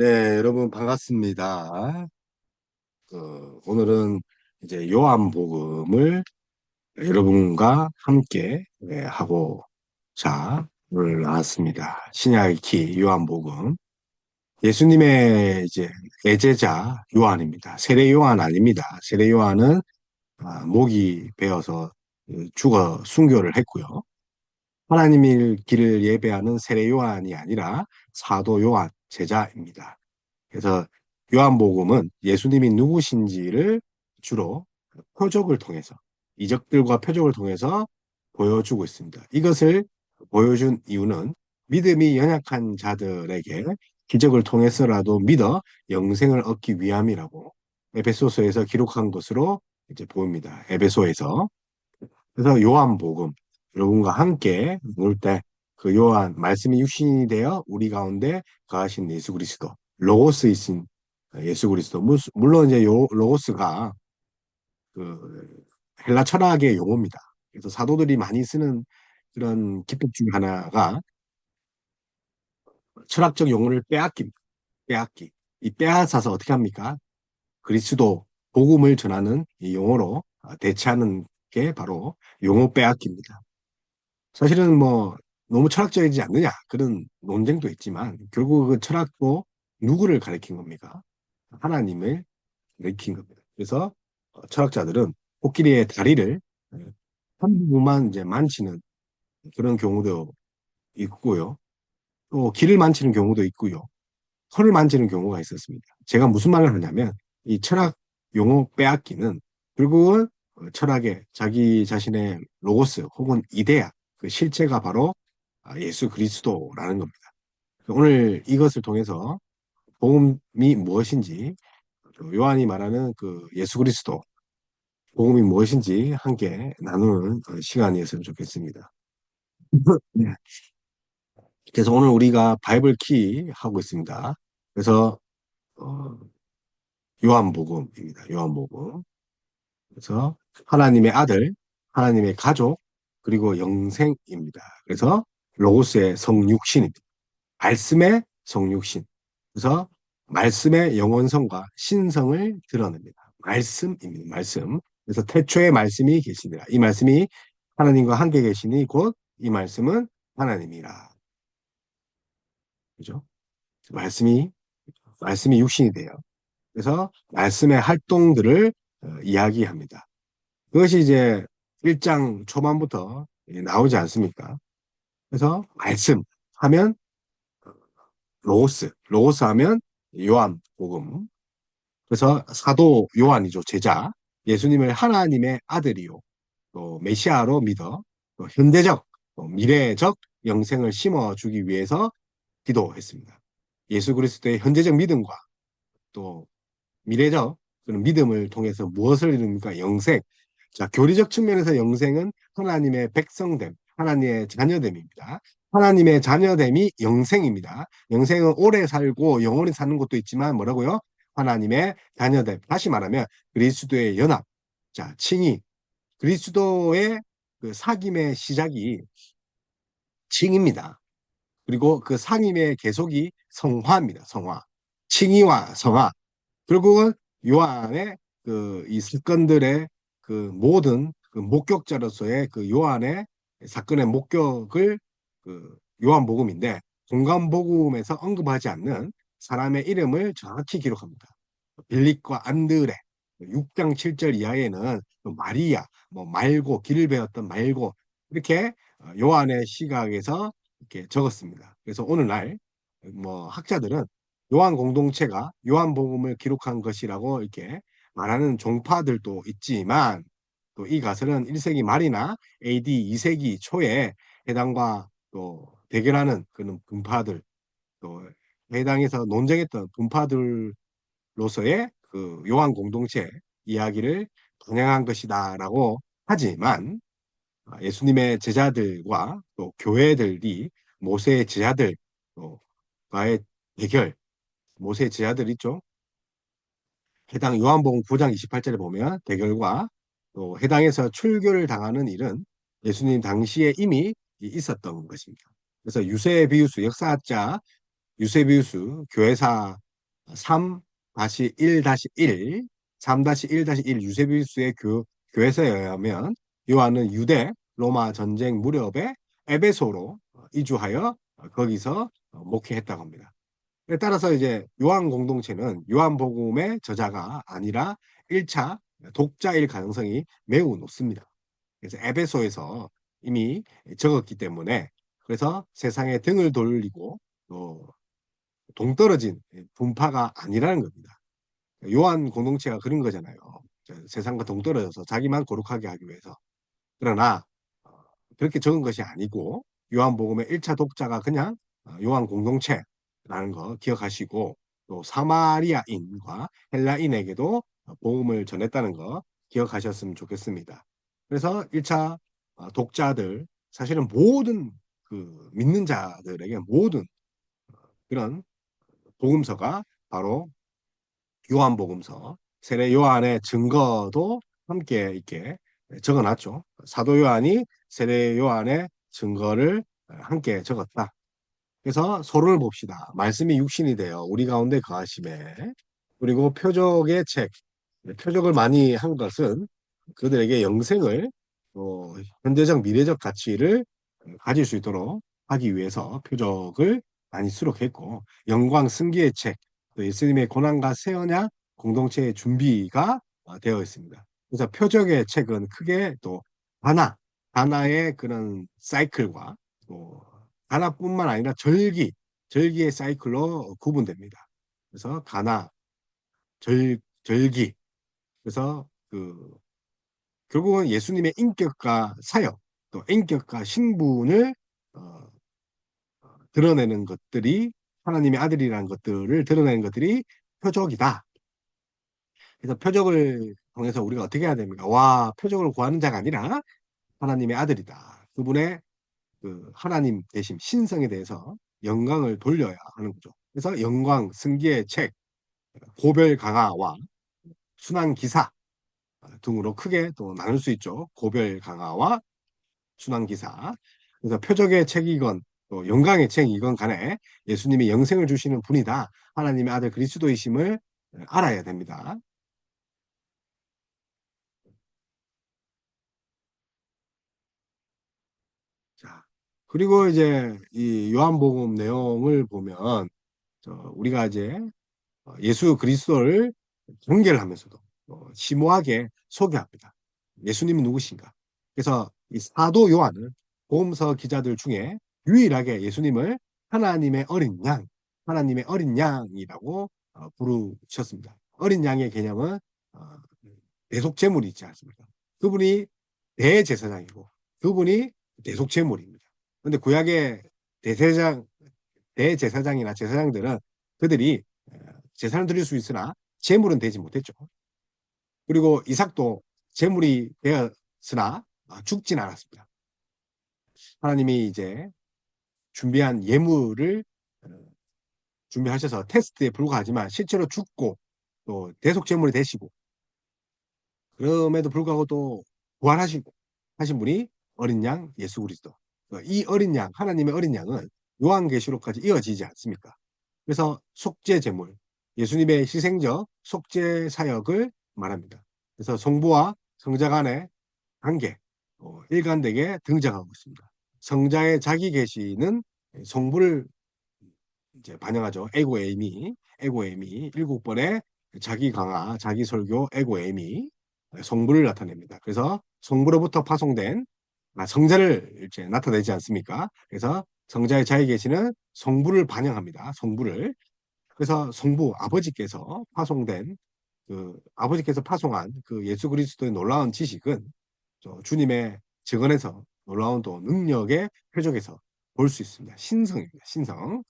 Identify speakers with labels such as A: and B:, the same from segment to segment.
A: 네, 여러분 반갑습니다. 오늘은 이제 요한복음을 여러분과 함께 하고자 오늘 나왔습니다. 신약의 키 요한복음. 예수님의 이제 애제자 요한입니다. 세례 요한 아닙니다. 세례 요한은 목이 베어서 죽어 순교를 했고요. 하나님의 길을 예배하는 세례 요한이 아니라 사도 요한 제자입니다. 그래서 요한복음은 예수님이 누구신지를 주로 표적을 통해서, 이적들과 표적을 통해서 보여주고 있습니다. 이것을 보여준 이유는 믿음이 연약한 자들에게 기적을 통해서라도 믿어 영생을 얻기 위함이라고 에베소서에서 기록한 것으로 이제 보입니다. 에베소에서. 그래서 요한복음, 여러분과 함께 볼 때 그 요한 말씀이 육신이 되어 우리 가운데 거하신 예수 그리스도, 로고스이신 예수 그리스도. 물론 이제 요 로고스가 그 헬라 철학의 용어입니다. 그래서 사도들이 많이 쓰는 그런 기법 중에 하나가 철학적 용어를 빼앗깁니다. 빼앗기. 이 빼앗아서 어떻게 합니까? 그리스도 복음을 전하는 이 용어로 대체하는 게 바로 용어 빼앗기입니다. 사실은 뭐 너무 철학적이지 않느냐 그런 논쟁도 있지만 결국 그 철학도 누구를 가리킨 겁니까? 하나님을 가리킨 겁니다. 그래서 철학자들은 코끼리의 다리를 한 부분만 이제 만지는 그런 경우도 있고요. 또 길을 만지는 경우도 있고요. 털을 만지는 경우가 있었습니다. 제가 무슨 말을 하냐면 이 철학 용어 빼앗기는 결국은 철학의 자기 자신의 로고스 혹은 이데아 그 실체가 바로 예수 그리스도라는 겁니다. 오늘 이것을 통해서 복음이 무엇인지 요한이 말하는 그 예수 그리스도 복음이 무엇인지 함께 나누는 시간이었으면 좋겠습니다. 네. 그래서 오늘 우리가 바이블 키 하고 있습니다. 그래서 어, 요한복음입니다. 요한복음. 그래서 하나님의 아들, 하나님의 가족, 그리고 영생입니다. 그래서 로고스의 성육신입니다. 말씀의 성육신. 그래서 말씀의 영원성과 신성을 드러냅니다. 말씀입니다. 말씀. 그래서 태초에 말씀이 계시니라. 이 말씀이 하나님과 함께 계시니 곧 이 말씀은 하나님이라. 그죠? 말씀이 육신이 돼요. 그래서 말씀의 활동들을 이야기합니다. 그것이 이제 1장 초반부터 나오지 않습니까? 그래서 말씀 하면 로고스 하면 요한복음. 그래서 사도 요한이죠, 제자. 예수님을 하나님의 아들이요, 또 메시아로 믿어 또 현대적, 또 미래적 영생을 심어주기 위해서 기도했습니다. 예수 그리스도의 현재적 믿음과 또 미래적 그런 믿음을 통해서 무엇을 이룹니까? 영생. 자, 교리적 측면에서 영생은 하나님의 백성됨, 하나님의 자녀됨입니다. 하나님의 자녀됨이 영생입니다. 영생은 오래 살고 영원히 사는 것도 있지만 뭐라고요? 하나님의 자녀됨. 다시 말하면 그리스도의 연합. 자, 칭의. 그리스도의 그 사귐의 시작이 칭입니다. 그리고 그 상임의 계속이 성화입니다. 성화. 칭의와 성화. 결국은 요한의 그 이 사건들의 그 모든 그 목격자로서의 그 요한의 사건의 목격을 그 요한복음인데 종간복음에서 언급하지 않는 사람의 이름을 정확히 기록합니다. 빌립과 안드레 6장 7절 이하에는 마리아, 뭐 말고 길을 배웠던 말고 이렇게 요한의 시각에서 이렇게 적었습니다. 그래서 오늘날 뭐 학자들은 요한 공동체가 요한복음을 기록한 것이라고 이렇게 말하는 종파들도 있지만 또 이 가설은 1세기 말이나 AD 2세기 초에 해당과 또 대결하는 그런 분파들 또 해당에서 논쟁했던 분파들로서의 그 요한 공동체 이야기를 반영한 것이다라고 하지만 예수님의 제자들과 또 교회들이 모세의 제자들과의 대결, 모세의 제자들 있죠. 해당 요한복음 9장 28절에 보면 대결과 또 해당에서 출교를 당하는 일은 예수님 당시에 이미 있었던 것입니다. 그래서 유세비우스 역사학자 유세비우스 교회사 3-1-1, 3-1-1 유세비우스의 교회서에 의하면 요한은 유대 로마 전쟁 무렵에 에베소로 이주하여 거기서 목회했다고 합니다. 따라서 이제 요한 공동체는 요한복음의 저자가 아니라 1차 독자일 가능성이 매우 높습니다. 그래서 에베소에서 이미 적었기 때문에 그래서 세상에 등을 돌리고 또 동떨어진 분파가 아니라는 겁니다. 요한 공동체가 그런 거잖아요. 세상과 동떨어져서 자기만 거룩하게 하기 위해서. 그러나 어, 그렇게 적은 것이 아니고 요한복음의 1차 독자가 그냥 요한 공동체라는 거 기억하시고 또 사마리아인과 헬라인에게도 복음을 전했다는 거 기억하셨으면 좋겠습니다. 그래서 1차 독자들 사실은 모든 그 믿는 자들에게 모든 그런 복음서가 바로 요한복음서, 세례 요한의 증거도 함께 이렇게 적어놨죠. 사도 요한이 세례 요한의 증거를 함께 적었다. 그래서 서론을 봅시다. 말씀이 육신이 되어 우리 가운데 거하심에 그리고 표적의 책, 표적을 많이 한 것은 그들에게 영생을 현재적 미래적 가치를 가질 수 있도록 하기 위해서 표적을 많이 수록했고 영광 승기의 책, 또 예수님의 고난과 새 언약 공동체의 준비가 되어 있습니다. 그래서 표적의 책은 크게 또 하나의 그런 사이클과 또 하나뿐만 아니라 절기의 사이클로 구분됩니다. 그래서 절기. 그래서 결국은 예수님의 인격과 사역, 또 인격과 신분을 어, 드러내는 것들이 하나님의 아들이라는 것들을 드러내는 것들이 표적이다. 그래서 표적을 통해서 우리가 어떻게 해야 됩니까? 와, 표적을 구하는 자가 아니라 하나님의 아들이다. 그분의 그 하나님 되심, 신성에 대해서 영광을 돌려야 하는 거죠. 그래서 영광, 승기의 책, 고별 강화와 순환 기사 등으로 크게 또 나눌 수 있죠. 고별 강화와 순환 기사. 그래서 표적의 책이건 또 영광의 책이건 간에 예수님이 영생을 주시는 분이다. 하나님의 아들 그리스도이심을 알아야 됩니다. 자, 그리고 이제 이 요한복음 내용을 보면 우리가 이제 예수 그리스도를 경계하면서도 심오하게 소개합니다. 예수님은 누구신가? 그래서 이 사도 요한은 복음서 기자들 중에 유일하게 예수님을 하나님의 어린 양, 하나님의 어린 양이라고 부르셨습니다. 어린 양의 개념은 어, 대속제물이 있지 않습니까? 그분이 대제사장이고 그분이 대속제물입니다. 그런데 구약의 대제사장, 대제사장이나 제사장들은 그들이 제사를 드릴 수 있으나 제물은 되지 못했죠. 그리고 이삭도 제물이 되었으나 죽진 않았습니다. 하나님이 이제 준비한 예물을 준비하셔서 테스트에 불과하지만 실제로 죽고 또 대속 제물이 되시고 그럼에도 불구하고 또 부활하시고 하신 분이 어린 양 예수 그리스도. 이 어린 양, 하나님의 어린 양은 요한계시록까지 이어지지 않습니까? 그래서 속죄 제물, 예수님의 희생적 속죄 사역을 말합니다. 그래서 성부와 성자 간의 관계, 일관되게 등장하고 있습니다. 성자의 자기 계시는 성부를 이제 반영하죠. 에고에임이 일곱 번의 자기 강화, 자기 설교, 에고에임이 성부를 나타냅니다. 그래서 성부로부터 파송된 성자를 이제 나타내지 않습니까? 그래서 성자의 자기 계시는 성부를 반영합니다. 성부를. 그래서 성부 아버지께서 파송된 아버지께서 파송한 그 예수 그리스도의 놀라운 지식은 주님의 증언에서 놀라운 또 능력의 표적에서 볼 수 있습니다. 신성입니다. 신성.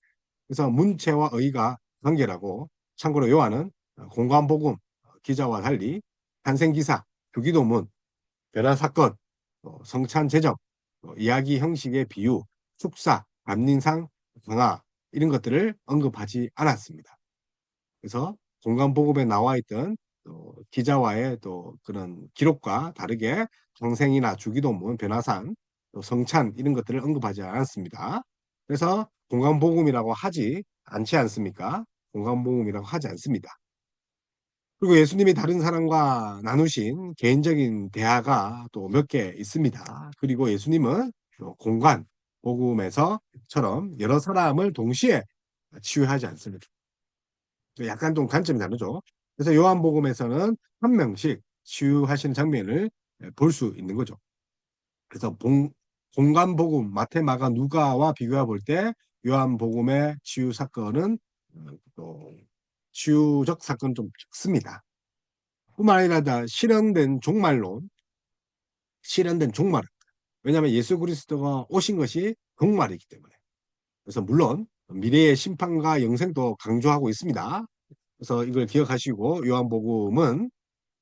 A: 그래서 문체와 의가 관계라고 참고로 요한은 공관복음 기자와 달리 탄생기사, 주기도문, 변화사건, 성찬제적, 이야기 형식의 비유, 축사, 감린상, 강화 이런 것들을 언급하지 않았습니다. 그래서 공간보급에 나와 있던 기자와의 또 그런 기록과 다르게 상생이나 주기도문, 변화산, 또 성찬 이런 것들을 언급하지 않았습니다. 그래서 공간복음이라고 하지 않지 않습니까? 공감복음이라고 하지 않습니다. 그리고 예수님이 다른 사람과 나누신 개인적인 대화가 또 몇 개 있습니다. 그리고 예수님은 또 공간 복음에서처럼 여러 사람을 동시에 치유하지 않습니다. 약간 좀 관점이 다르죠. 그래서 요한복음에서는 한 명씩 치유하시는 장면을 볼 수 있는 거죠. 그래서 공간복음 마태, 마가, 누가와 비교해 볼 때 요한복음의 치유 사건은 또 치유적 사건은 좀 적습니다. 뿐만 아니라 다 실현된 종말. 왜냐하면 예수 그리스도가 오신 것이 종말이기 때문에. 그래서 물론 미래의 심판과 영생도 강조하고 있습니다. 그래서 이걸 기억하시고 요한복음은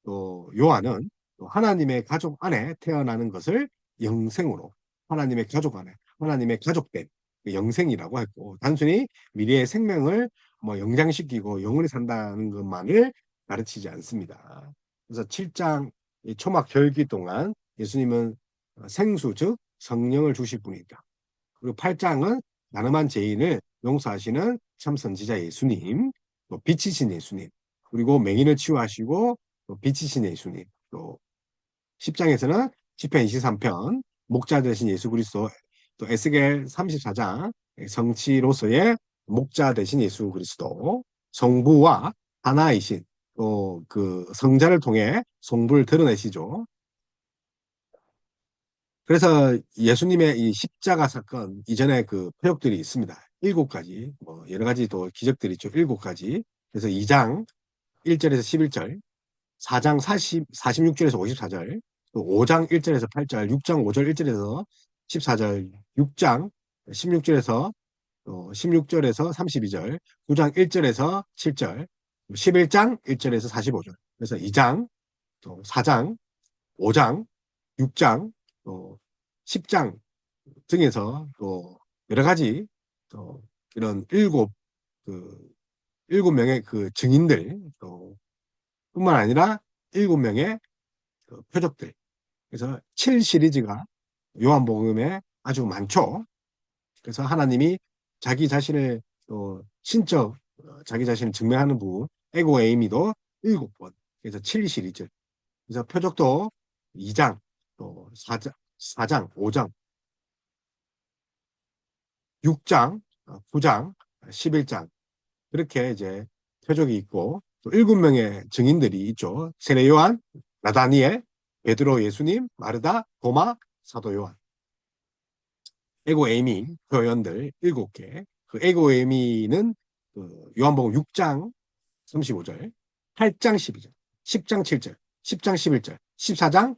A: 또 요한은 또 하나님의 가족 안에 태어나는 것을 영생으로 하나님의 가족 안에 하나님의 가족된 영생이라고 했고 단순히 미래의 생명을 뭐 영장시키고 영원히 산다는 것만을 가르치지 않습니다. 그래서 7장 초막 절기 동안 예수님은 생수 즉 성령을 주실 분이다. 그리고 8장은 가늠한 죄인을 용서하시는 참 선지자 예수님, 또 빛이신 예수님, 그리고 맹인을 치유하시고 또 빛이신 예수님, 또 10장에서는 시편 23편 목자 되신 예수 그리스도, 또 에스겔 34장 성취로서의 목자 되신 예수 그리스도, 성부와 하나이신 또 그 성자를 통해 성부를 드러내시죠. 그래서 예수님의 이 십자가 사건 이전에 그 표적들이 있습니다. 7가지, 뭐 여러 가지 또 기적들이 있죠. 7가지. 그래서 2장 1절에서 11절, 4장 46절에서 54절, 또 5장 1절에서 8절, 6장 5절 1절에서 14절, 6장 16절에서 16절에서 32절, 9장 1절에서 7절, 11장 1절에서 45절. 그래서 2장, 또 4장, 5장, 6장, 또 10장 등에서 또 여러 가지 또 이런 그 일곱 명의 그 증인들 또 뿐만 아니라 7명의 그 표적들. 그래서 7 시리즈가 요한복음에 아주 많죠. 그래서 하나님이 자기 자신을 또 신적 자기 자신을 증명하는 부분 에고 에이미도 7번. 그래서 7 시리즈. 그래서 표적도 2장 또 4장 5장 6장 9장 11장 그렇게 이제 표적이 있고 또 7명의 증인들이 있죠. 세례 요한, 나다니엘, 베드로 예수님, 마르다, 도마, 사도 요한. 에고 에이미 표현들 7개. 그 에고 에이미는 그 요한복음 6장 35절, 8장 12절, 10장 7절, 10장 11절, 14장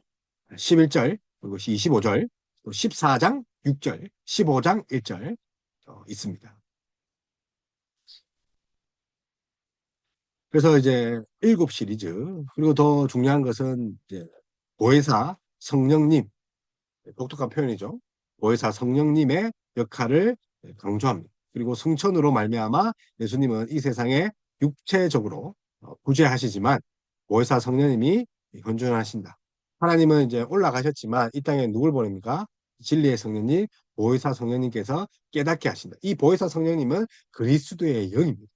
A: 11절, 그리고 25절, 또 14장 6절, 15장 1절 있습니다. 그래서 이제 7 시리즈, 그리고 더 중요한 것은 이제 보혜사 성령님, 독특한 표현이죠. 보혜사 성령님의 역할을 강조합니다. 그리고 성천으로 말미암아 예수님은 이 세상에 육체적으로 부재하시지만 보혜사 성령님이 현존하신다. 하나님은 이제 올라가셨지만 이 땅에 누굴 보냅니까? 진리의 성령님, 보혜사 성령님께서 깨닫게 하신다. 이 보혜사 성령님은 그리스도의 영입니다.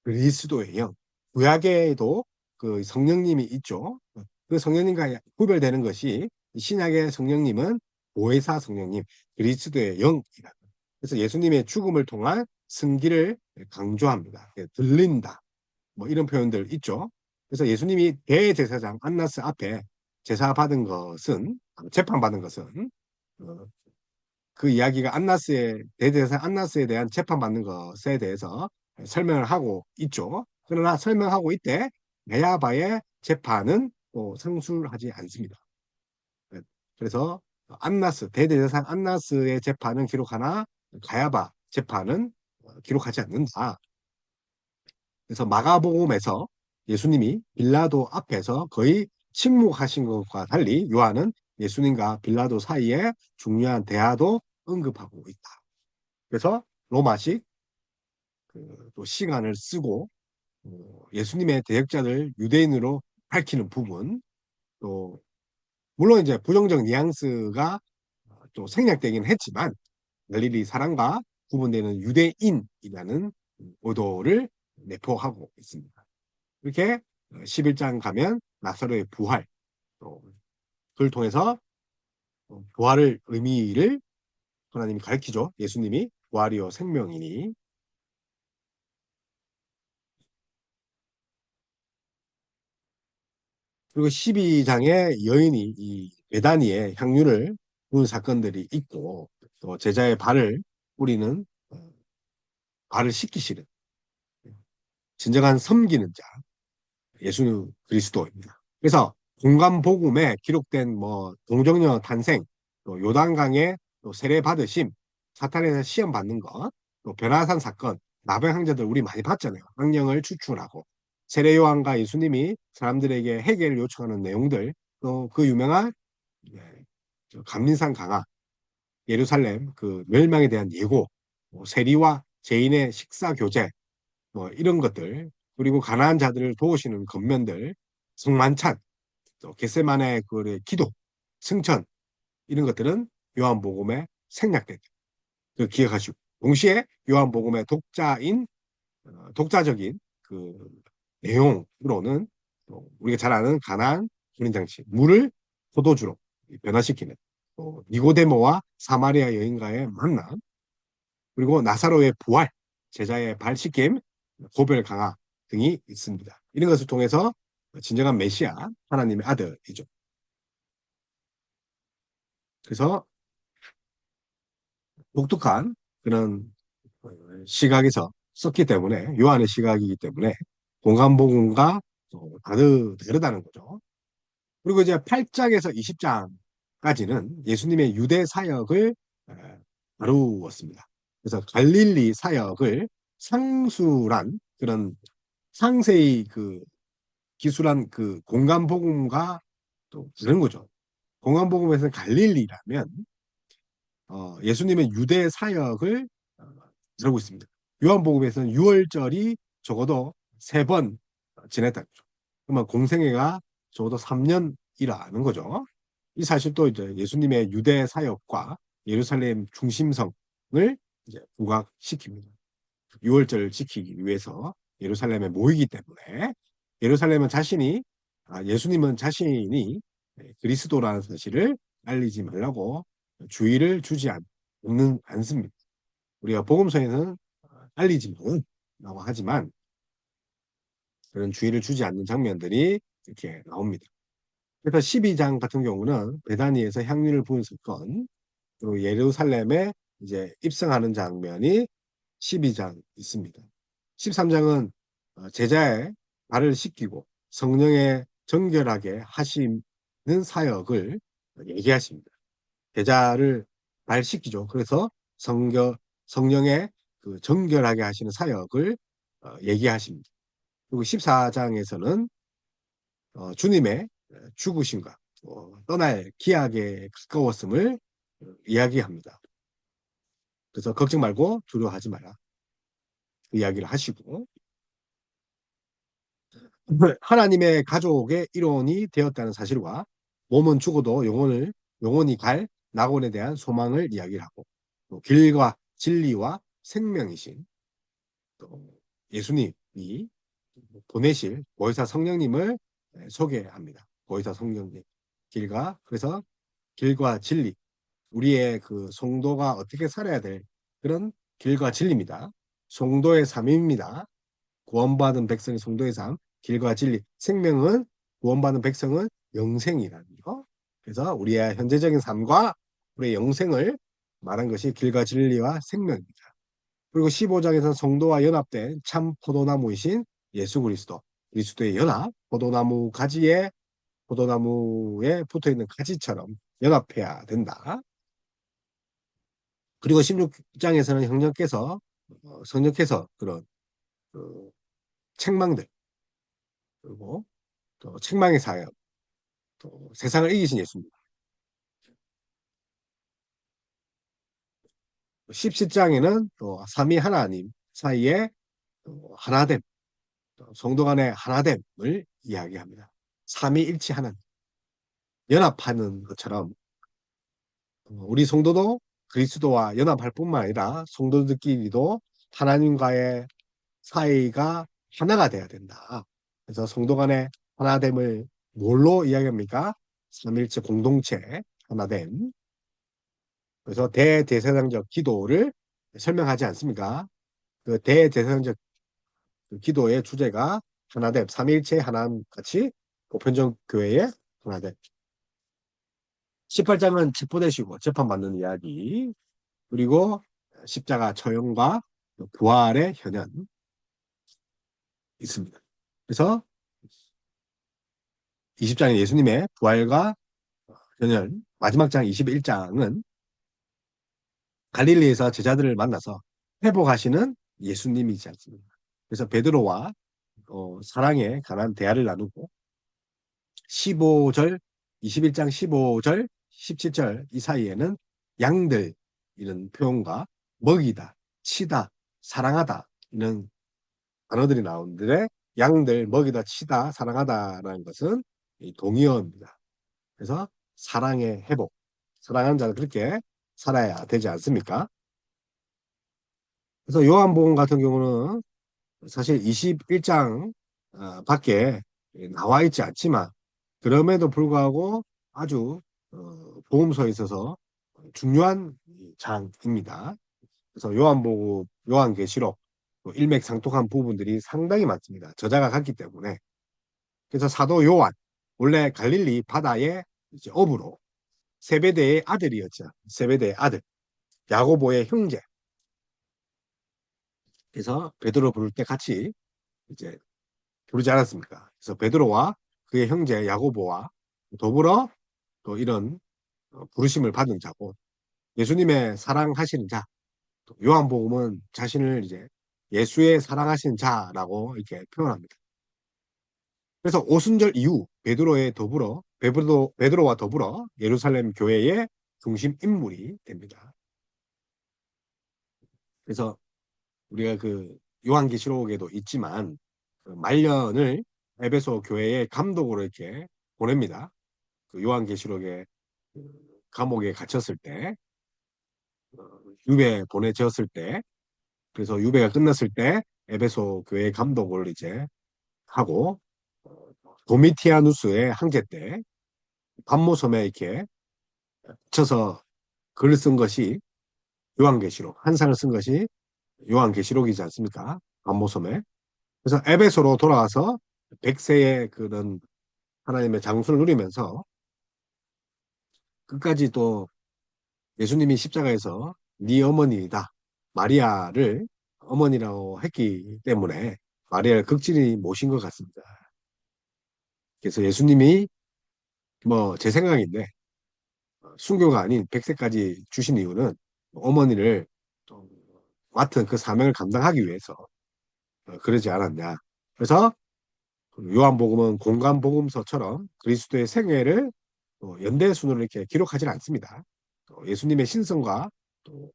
A: 그리스도의 영. 구약에도 그 성령님이 있죠. 그 성령님과 구별되는 것이 신약의 성령님은 보혜사 성령님, 그리스도의 영이다. 그래서 예수님의 죽음을 통한 승기를 강조합니다. 들린다. 뭐 이런 표현들 있죠. 그래서 예수님이 대제사장 안나스 앞에 제사 받은 것은 재판 받은 것은 어, 그 이야기가 안나스의 대제사 안나스에 대한 재판 받는 것에 대해서 설명을 하고 있죠. 그러나 설명하고 있때 메야바의 재판은 또 상술하지 않습니다. 그래서 안나스 대제사장 안나스의 재판은 기록하나 가야바 재판은 기록하지 않는다. 그래서 마가복음에서 예수님이 빌라도 앞에서 거의 침묵하신 것과 달리 요한은 예수님과 빌라도 사이에 중요한 대화도 언급하고 있다. 그래서 로마식 그또 시간을 쓰고 예수님의 대역자를 유대인으로 밝히는 부분 또 물론 이제 부정적 뉘앙스가 또 생략되긴 했지만 갈릴리 사람과 구분되는 유대인이라는 의도를 내포하고 있습니다. 이렇게 11장 가면 나사로의 부활, 또 그걸 통해서 부활을 의미를 하나님이 가르치죠. 예수님이 부활이요 생명이니. 그리고 12장에 여인이 이 베다니에 향유를 부은 사건들이 있고 또 제자의 발을 뿌리는 발을 씻기시는 진정한 섬기는 자 예수 그리스도입니다. 그래서 공간복음에 기록된 뭐 동정녀 탄생, 또 요단강에 또 세례 받으심, 사탄에서 시험 받는 것, 또 변화산 사건, 나병 황제들 우리 많이 봤잖아요. 학령을 추출하고 세례 요한과 예수님이 사람들에게 해결을 요청하는 내용들, 또 그 유명한 네, 감린산 강화, 예루살렘 그 멸망에 대한 예고, 뭐 세리와 죄인의 식사 교제, 뭐 이런 것들, 그리고 가난한 자들을 도우시는 겉면들, 성만찬, 또 겟세마네 그 기도, 승천 이런 것들은 요한복음에 생략됐다. 그 기억하시고 동시에 요한복음의 독자적인 그 내용으로는 우리가 잘 아는 가나안 불인장치 물을 포도주로 변화시키는 또 니고데모와 사마리아 여인과의 만남 그리고 나사로의 부활 제자의 발씻김 고별 강화 등이 있습니다. 이런 것을 통해서 진정한 메시아 하나님의 아들이죠. 그래서 독특한 그런 시각에서 썼기 때문에 요한의 시각이기 때문에 공간복음과 다르다는 거죠. 그리고 이제 8장에서 20장까지는 예수님의 유대 사역을 다루었습니다. 그래서 갈릴리 사역을 상술한 그런 상세히 그 기술한 그 공간복음과 또 다른 거죠. 공간복음에서는 갈릴리라면 예수님의 유대 사역을 다루고 있습니다. 요한복음에서는 6월절이 적어도 3번 지냈다는 거죠. 그러면 공생애가 적어도 3년이라는 거죠. 이 사실도 이제 예수님의 유대 사역과 예루살렘 중심성을 이제 부각시킵니다. 6월절을 지키기 위해서 예루살렘에 모이기 때문에 예루살렘은 예수님은 자신이 그리스도라는 사실을 알리지 말라고 주의를 주지 않습니다. 우리가 복음서에는 알리지 말라고 하지만 그런 주의를 주지 않는 장면들이 이렇게 나옵니다. 그래서 12장 같은 경우는 베다니에서 향유를 부은 사건, 그리고 예루살렘에 이제 입성하는 장면이 12장 있습니다. 13장은 제자의 발을 씻기고 성령의 정결하게 하시는 사역을 얘기하십니다. 제자를 발 씻기죠. 그래서 성령의 그 정결하게 하시는 사역을 얘기하십니다. 그리고 14장에서는 주님의 죽으심과 떠날 기약에 가까웠음을 이야기합니다. 그래서 걱정 말고 두려워하지 마라. 그 이야기를 하시고 하나님의 가족의 일원이 되었다는 사실과 몸은 죽어도 영혼이 갈 낙원에 대한 소망을 이야기하고 또 길과 진리와 생명이신 또 예수님이 보내실 보혜사 성령님을 소개합니다. 보혜사 성령님 그래서 길과 진리 우리의 그 성도가 어떻게 살아야 될 그런 길과 진리입니다. 성도의 삶입니다. 구원받은 백성이 성도의 삶, 길과 진리, 생명은 구원받은 백성은 영생이라는 거. 그래서 우리의 현재적인 삶과 우리의 영생을 말한 것이 길과 진리와 생명입니다. 그리고 15장에서는 성도와 연합된 참 포도나무이신 예수 그리스도, 그리스도의 연합, 포도나무에 붙어 있는 가지처럼 연합해야 된다. 그리고 16장에서는 성령께서 그런 그 책망들 그리고 또 책망의 사역, 또 세상을 이기신 예수님. 17장에는 또 삼위 하나님 사이에 또 하나됨, 또 성도 간의 하나됨을 이야기합니다. 삼위일체 하나님, 연합하는 것처럼 우리 성도도 그리스도와 연합할 뿐만 아니라 성도들끼리도 하나님과의 사이가 하나가 돼야 된다. 그래서 성도 간의 하나됨을 뭘로 이야기합니까? 삼일체 공동체 하나됨. 그래서 대제사장적 기도를 설명하지 않습니까? 그 대제사장적 기도의 주제가 하나됨, 삼일체 하나님 같이 보편적 교회의 하나됨. 18장은 체포되시고 재판받는 이야기, 그리고 십자가 처형과 부활의 현현 있습니다. 그래서 20장은 예수님의 부활과 현현, 마지막 장 21장은 갈릴리에서 제자들을 만나서 회복하시는 예수님이지 않습니까? 그래서 베드로와 사랑에 관한 대화를 나누고 15절, 21장 15절, 17절 이 사이에는 양들 이런 표현과 먹이다, 치다, 사랑하다 이런 단어들이 나오는데 양들 먹이다, 치다, 사랑하다라는 것은 이 동의어입니다. 그래서 사랑의 회복, 사랑하는 자는 그렇게 살아야 되지 않습니까? 그래서 요한복음 같은 경우는 사실 21장 밖에 나와 있지 않지만 그럼에도 불구하고 아주 복음서에 있어서 중요한 장입니다. 그래서 요한복음, 요한계시록 일맥상통한 부분들이 상당히 많습니다. 저자가 같기 때문에. 그래서 사도 요한 원래 갈릴리 바다의 이제 어부로 세베대의 아들이었죠. 세베대의 아들, 야고보의 형제. 그래서 베드로 부를 때 같이 이제 부르지 않았습니까? 그래서 베드로와 그의 형제 야고보와 더불어 또 이런 부르심을 받은 자고 예수님의 사랑하시는 자, 또 요한복음은 자신을 이제 예수의 사랑하시는 자라고 이렇게 표현합니다. 그래서 오순절 이후 베드로와 더불어 예루살렘 교회의 중심 인물이 됩니다. 그래서 우리가 그 요한계시록에도 있지만 그 말년을 에베소 교회의 감독으로 이렇게 보냅니다. 그 요한계시록에 그 감옥에 갇혔을 때, 어, 유배 보내졌을 때, 그래서 유배가 끝났을 때 에베소 교회 감독을 이제 하고 도미티아누스의 항제 때 반모섬에 이렇게 쳐서 글을 쓴 것이 요한계시록, 한 상을 쓴 것이 요한계시록이지 않습니까? 반모섬에. 그래서 에베소로 돌아가서 100세의 그런 하나님의 장수를 누리면서 끝까지 또 예수님이 십자가에서 네 어머니다 마리아를 어머니라고 했기 때문에 마리아를 극진히 모신 것 같습니다. 그래서 예수님이 뭐 제 생각인데 순교가 아닌 100세까지 주신 이유는 어머니를 좀 맡은 그 사명을 감당하기 위해서 그러지 않았냐. 그래서 요한복음은 공간복음서처럼 그리스도의 생애를 연대 순으로 이렇게 기록하지는 않습니다. 예수님의 신성과 또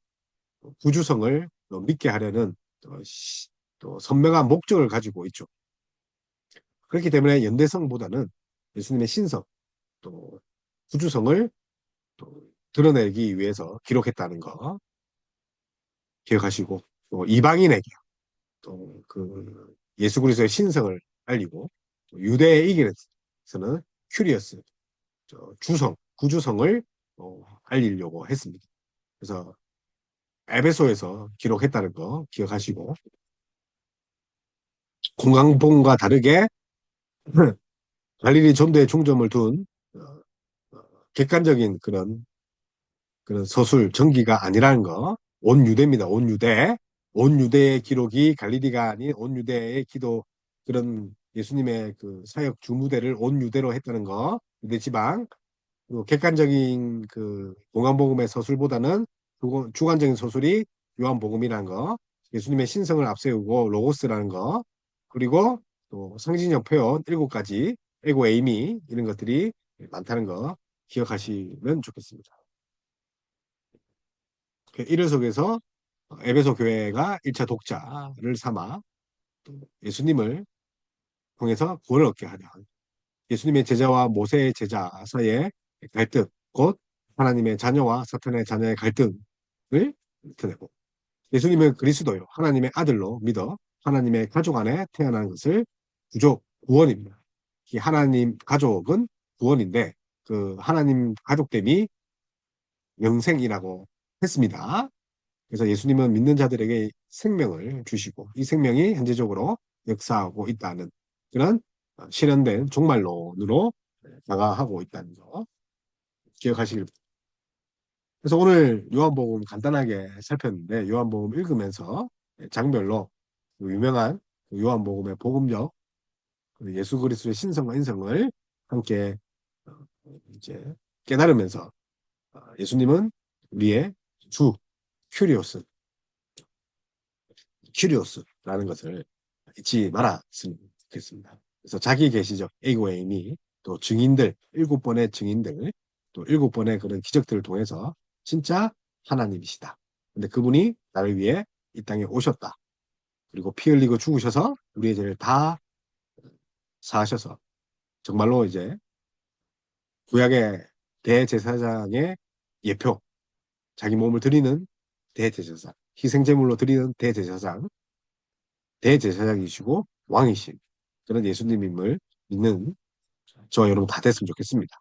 A: 구주성을 믿게 하려는 또 선명한 목적을 가지고 있죠. 그렇기 때문에 연대성보다는 예수님의 신성, 또 구주성을 또 드러내기 위해서 기록했다는 거 기억하시고, 또 이방인에게 또 그 예수 그리스도의 신성을 알리고, 또 유대에 이기는 서는 큐리어스, 주성, 구주성을 알리려고 했습니다. 그래서 에베소에서 기록했다는 거 기억하시고, 공강봉과 다르게 갈릴리 전도에 중점을 둔 어, 객관적인 그런 서술 전기가 아니라는 거. 온 유대입니다. 온 유대. 온 유대의 기록이 갈릴리가 아닌 온 유대의 기도 그런 예수님의 그 사역 주무대를 온 유대로 했다는 거. 유대 지방. 그리고 객관적인 그 공간복음의 서술보다는 주관적인 서술이 요한복음이라는 거. 예수님의 신성을 앞세우고 로고스라는 거. 그리고 또 상징적 표현 7가지, 에고 에이미 이런 것들이 많다는 거 기억하시면 좋겠습니다. 이를 속에서 에베소 교회가 1차 독자를 삼아 예수님을 통해서 구원을 얻게 하려 예수님의 제자와 모세의 제자 사이의 갈등, 곧 하나님의 자녀와 사탄의 자녀의 갈등을 드러내고 예수님은 그리스도요 하나님의 아들로 믿어 하나님의 가족 안에 태어난 것을 구원입니다. 이 하나님 가족은 구원인데 그 하나님 가족됨이 영생이라고 했습니다. 그래서 예수님은 믿는 자들에게 생명을 주시고 이 생명이 현재적으로 역사하고 있다는 그런 실현된 종말론으로 나가하고 있다는 거 기억하시길 바랍니다. 그래서 오늘 요한복음 간단하게 살폈는데 요한복음 읽으면서 장별로 그 유명한 그 요한복음의 복음적 그 예수 그리스도의 신성과 인성을 함께 어, 이제 깨달으면서 예수님은 우리의 주 큐리오스 큐리오스라는 것을 잊지 말았으면 좋겠습니다. 그래서 자기 계시적 에고에임이 또 증인들 일곱 번의 증인들 또 일곱 번의 그런 기적들을 통해서 진짜 하나님이시다. 근데 그분이 나를 위해 이 땅에 오셨다. 그리고 피 흘리고 죽으셔서 우리의 죄를 다 사하셔서 정말로 이제 구약의 대제사장의 예표, 자기 몸을 드리는 대제사장, 희생제물로 드리는 대제사장이시고 왕이신 그런 예수님임을 믿는 저와 여러분 다 됐으면 좋겠습니다.